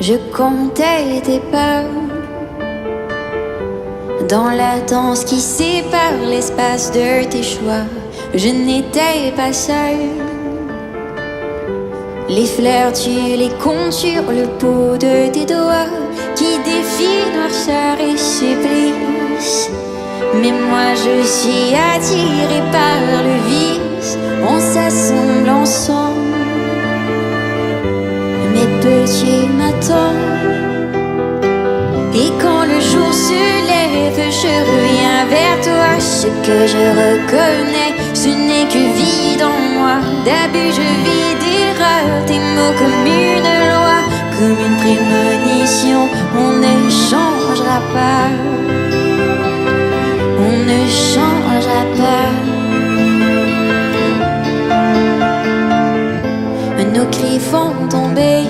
Je comptais tes pas dans la danse qui sépare l'espace de tes choix. Je n'étais pas seule. Les fleurs, tu les comptes sur le bout de tes doigts qui défient noirceur et supplice. Mais moi je suis attirée par le vice. On s'assemble ensemble. Mais peux-tu m'attendre? Et quand le jour se lève, je reviens vers toi. Ce que je reconnais, ce n'est que vide en moi. D'abus, je vis d'erreurs, tes mots comme une loi, comme une prémonition. On ne changera pas. On ne changera pas. Nos cris font tomber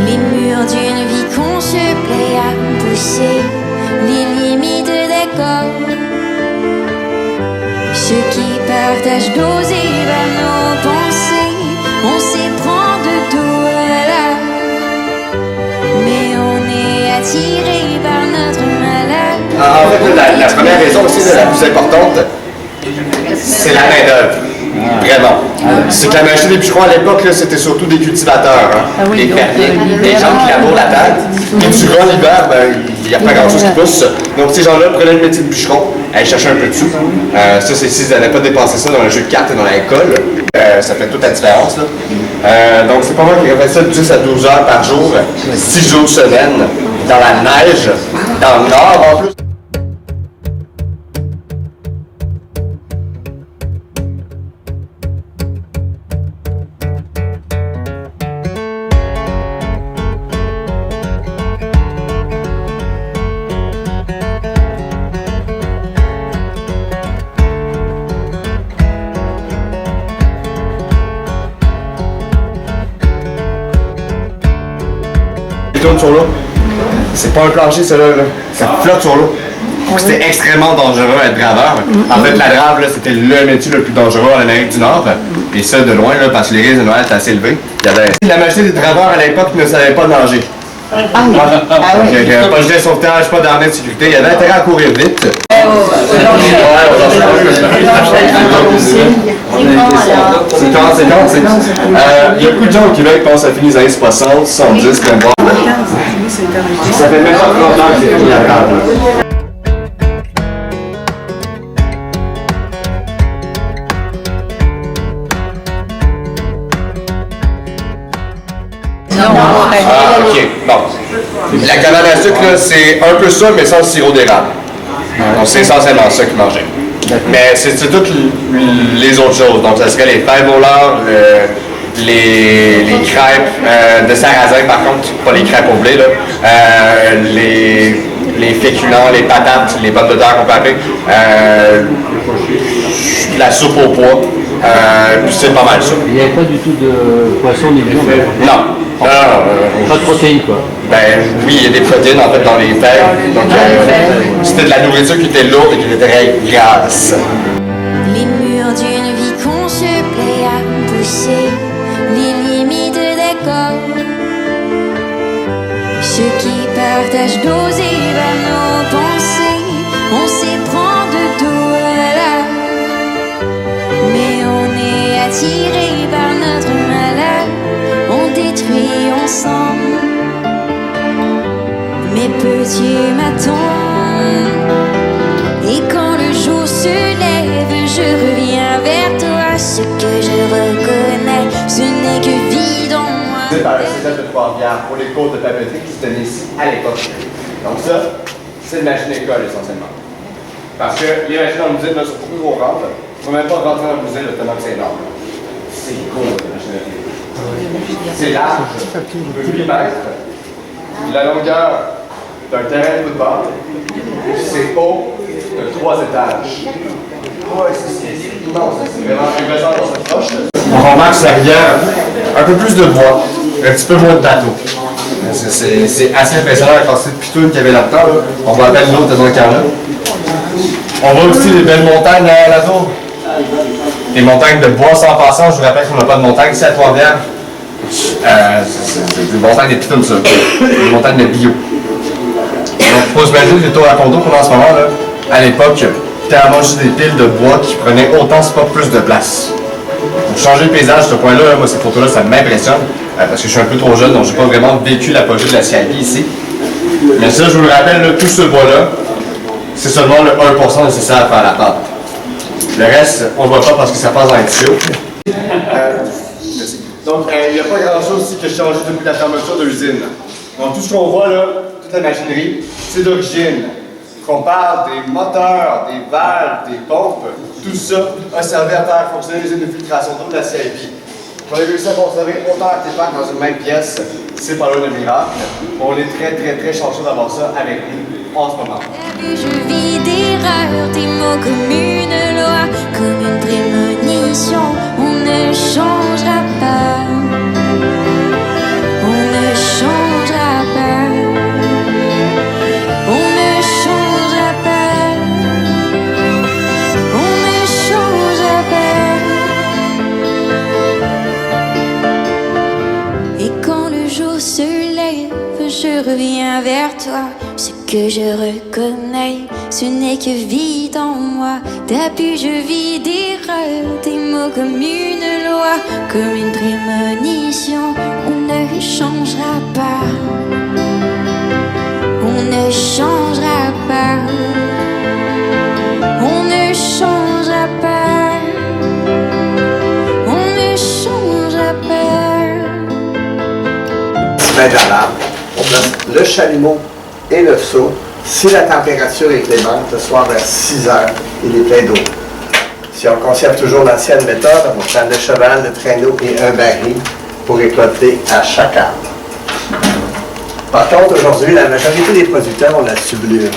les murs d'une vie qu'on se plaît à pousser, les limites des corps. Ceux qui partagent nos ébats, nos pensées, on s'éprend de tout à l'heure. Mais on est attiré par notre malheur. En fait, la première raison aussi, la plus importante, c'est la main-d'œuvre. Vraiment. C'est que la machine des bûcherons à l'époque, c'était surtout des cultivateurs. Hein. Des fermiers, des gens qui labourent la terre. Et durant l'hiver, il n'y a pas grand-chose qui pousse. Donc ces gens-là prenaient le métier de bûcheron, allaient chercher un peu de sous. Ça, c'est s'ils n'avaient pas dépensé ça dans un jeu de cartes et dans l'école. Ça fait toute la différence. Là. Donc c'est pas moi qui fait ça 10 à 12 heures par jour, 6 jours de semaine, dans la neige, dans le nord en plus. Sur l'eau. C'est pas un plancher, ça là. Ça flotte sur l'eau. C'était extrêmement dangereux à être draveur. En fait, la drave, c'était le métier le plus dangereux en Amérique du Nord. Et ça, de loin, là, parce que les risques de Noël étaient assez élevés. La majorité des draveurs à l'époque ne savaient pas nager. Pas de gilet de sauvetage, pas d'armée de sécurité. Il y avait intérêt à courir vite. Il y a beaucoup de gens au Québec qui pensent à finir les années 60, 70, comme moi. Ça fait même pas 30 ans que c'est fini la table. Ok, bon. La canne à sucre, c'est un peu ça, mais sans le sirop d'érable. Donc, c'est essentiellement ça qu'ils mangeaient. Mais c'est toutes les autres choses. Donc, ça serait les fèves au lard, les crêpes de sarrasin, par contre, pas les crêpes au blé, là. Les féculents, les patates, les pommes de terre qu'on peut appeler, la soupe au pois. C'est pas mal ça. Il n'y avait pas du tout de poisson ni de viande? Non. Pas de protéines, quoi. Ben oui, il y a des protéines en fait dans les fèves. Donc c'était de la nourriture qui était lourde et qui était très grasse. Les murs d'une vie qu'on se plaît à pousser, les limites des corps. Ceux qui partagent nos ébats, nos pensées, on s'éprend de tout à l'heure. Mais on est attiré par notre malheur, on détruit ensemble. Mais peux-tu m'attendre? Et quand le jour se lève, je reviens vers toi. Ce que je reconnais, ce n'est que vide en moi. C'est par le cégep de Trois-Rivières pour les cours de papeterie qui se tenaient ici à l'époque. Donc ça, c'est une machine école essentiellement. Parce que les machines en usine, là, surtout plus gros rentre, il ne faut même pas rentrer dans l'usine tellement que c'est énorme. C'est gros, la machine à écrire. C'est large, 8 mètres. La longueur d'un terrain de football. C'est haut de 3 étages. Ouais, c'est immense. C'est vraiment impressionnant dans cette poche. On remarque sur la rivière un peu plus de bois, un petit peu moins de bateaux. C'est assez impressionnant la quantité de pitounes qu'il y avait là-dedans. Là. On voit à peine l'eau dans un carnet. On voit aussi les belles montagnes derrière la tour. Les montagnes de bois sans passant. Je vous rappelle qu'on n'a pas de montagne ici à Trois-Rivières. C'est des montagnes de comme ça. Des montagnes de bio. Donc, il faut se imaginer des tours à condo qu'on a en ce moment, là. À l'époque, c'était vraiment juste des piles de bois qui prenaient autant, c'est pas plus de place. Pour changer le paysage, ce point-là, moi, ces photos-là, ça m'impressionne. Parce que je suis un peu trop jeune, donc j'ai pas vraiment vécu l'apogée de la CIP ici. Mais ça, je vous le rappelle, là, tout ce bois-là, c'est seulement le 1% nécessaire à faire la pâte. Le reste, on ne voit pas parce que ça passe dans les tuyaux. Donc, il n'y a pas grand-chose ici qui a changé depuis la fermeture de l'usine. Donc, tout ce qu'on voit là, toute la machinerie, c'est d'origine. Qu'on parle des moteurs, des valves, des pompes, tout ça a servi à faire fonctionner les usines de filtration d'eau de la CIP. On a réussi à conserver autant d'artefacts dans une même pièce, c'est pas loin de miracle. On est très chanceux d'avoir ça avec nous en ce moment. Je vis d'erreurs, des mots comme une loi, comme une prémonition. On ne changera pas. On ne changera pas. On ne changera pas. On ne changera pas. Et quand le jour se lève, je reviens vers toi. Ce que je reconnais, ce n'est que vide en moi. D'abus, je vis d'erreurs, des mots comme une loi, comme une prémonition. On ne changera pas. On ne changera pas. On ne changera pas. On ne changera pas. Mettre à l'arbre, on place le chalumeau et le seau. Si la température est clémente, le soir vers 6 heures, il est plein d'eau. Si on conserve toujours l'ancienne méthode, on prend le cheval, le traîneau et un baril pour récolter à chaque arbre. Par contre, aujourd'hui, la majorité des producteurs ont la tubulure.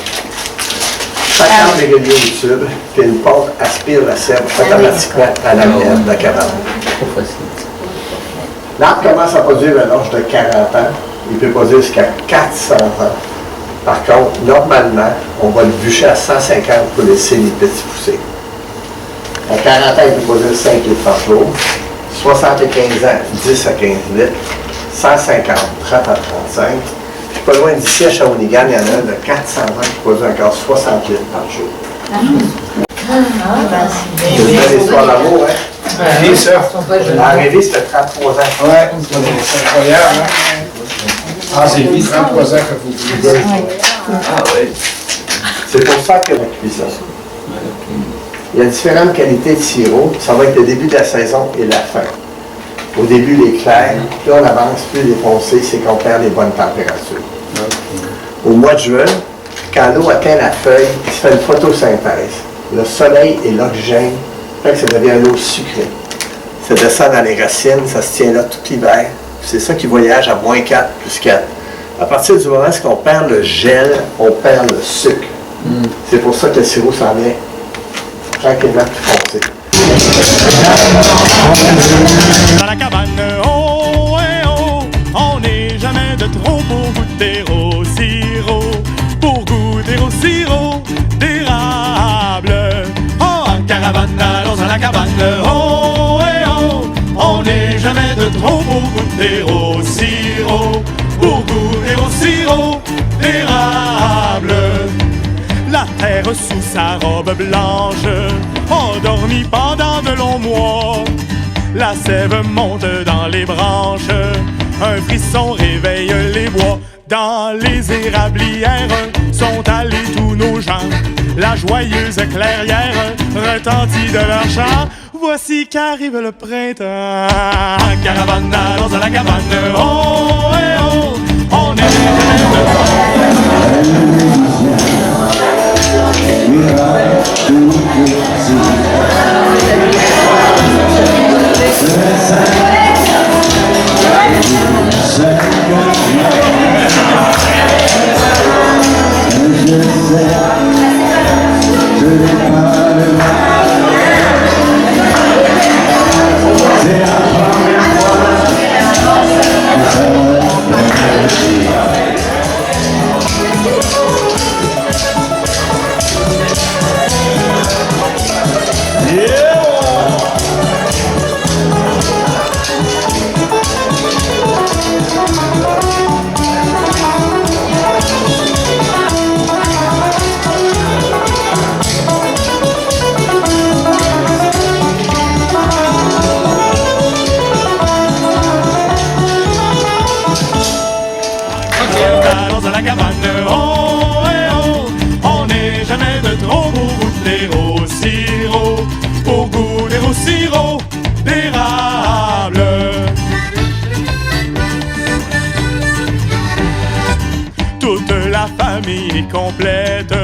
Chaque arbre est relié au tube, puis une pompe aspire la sève automatiquement à l'arrière de la cabane. L'arbre commence à produire à l'âge de 40 ans. Il peut produire jusqu'à 400 ans. Par contre, normalement, on va le bûcher à 150 pour laisser les petits pousser. À 40 ans, il peut produire 5 litres par jour. 75 ans, 10 à 15 litres. 150, 30 à 35. Puis pas loin d'ici, à Shawinigan, il y en a un de 400 ans qui produit encore 60 litres par jour. C'est une belle histoire d'amour, hein? Oui, ça. Arrivé, ça fait 33 ans. Ouais, c'est incroyable, hein? Ah, c'est vite, 33 ans que vous vivez. Ah oui. C'est pour ça que la cuisson. Il y a différentes qualités de sirop. Ça va être le début de la saison et la fin. Au début, les clairs, plus on avance, plus les foncés, c'est qu'on perd les bonnes températures. Au mois de juin, quand l'eau atteint la feuille, il se fait une photosynthèse. Le soleil et l'oxygène fait que ça devient une eau sucrée. Ça descend dans les racines, ça se tient là tout l'hiver. C'est ça qui voyage à moins 4, plus 4. À partir du moment où on perd le gel, on perd le sucre. C'est pour ça que le sirop s'en vient tranquillement plus foncé. Dans la cabane, oh, eh, oh, on n'est jamais de trop pour goûter au sirop, d'érable. Oh, en caravane, allons à la cabane, oh, eh, oh, on n'est jamais de trop pour goûter au sirop, d'érable. La terre sous sa robe blanche, endormie pendant de longs mois. La sève monte dans les branches, un frisson réveille les bois. Dans les érablières sont allés tous nos gens. La joyeuse clairière retentit de leur chant. Voici qu'arrive le printemps. Caravane, allons à la cabane. Oh, eh, oh, on est famille est complète,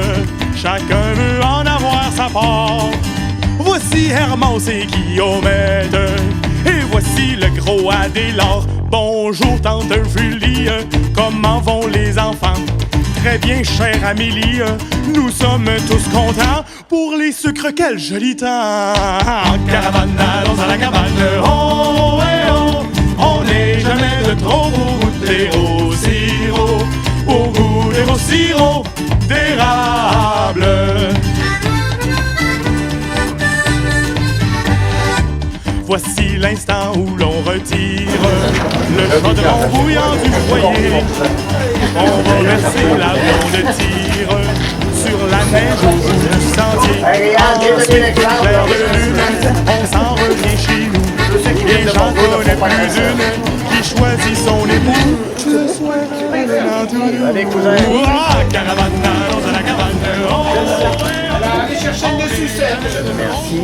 chacun veut en avoir sa part. Voici Hermance et Guillaumette, et voici le gros Adélard. Bonjour tante Julie, comment vont les enfants? Très bien, chère Amélie, nous sommes tous contents. Pour les sucres, quel joli temps! Caravane, allons à la cabane, oh, eh, oh, on n'est jamais de trop pour goûter au sirop, pour goûter au sirop d'érable. Voici l'instant où l'on retire le chaudron bouillant du foyer. On va verser la blonde tire sur la neige au bout du sentier. Ensuite, clair de lune, on s'en revient chez nous. Et j'en connais plus d'une qui choisit son époux le soir en tout. Allez, cousin. Caravane, dans la cabane. Allez chercher une sucette. Merci.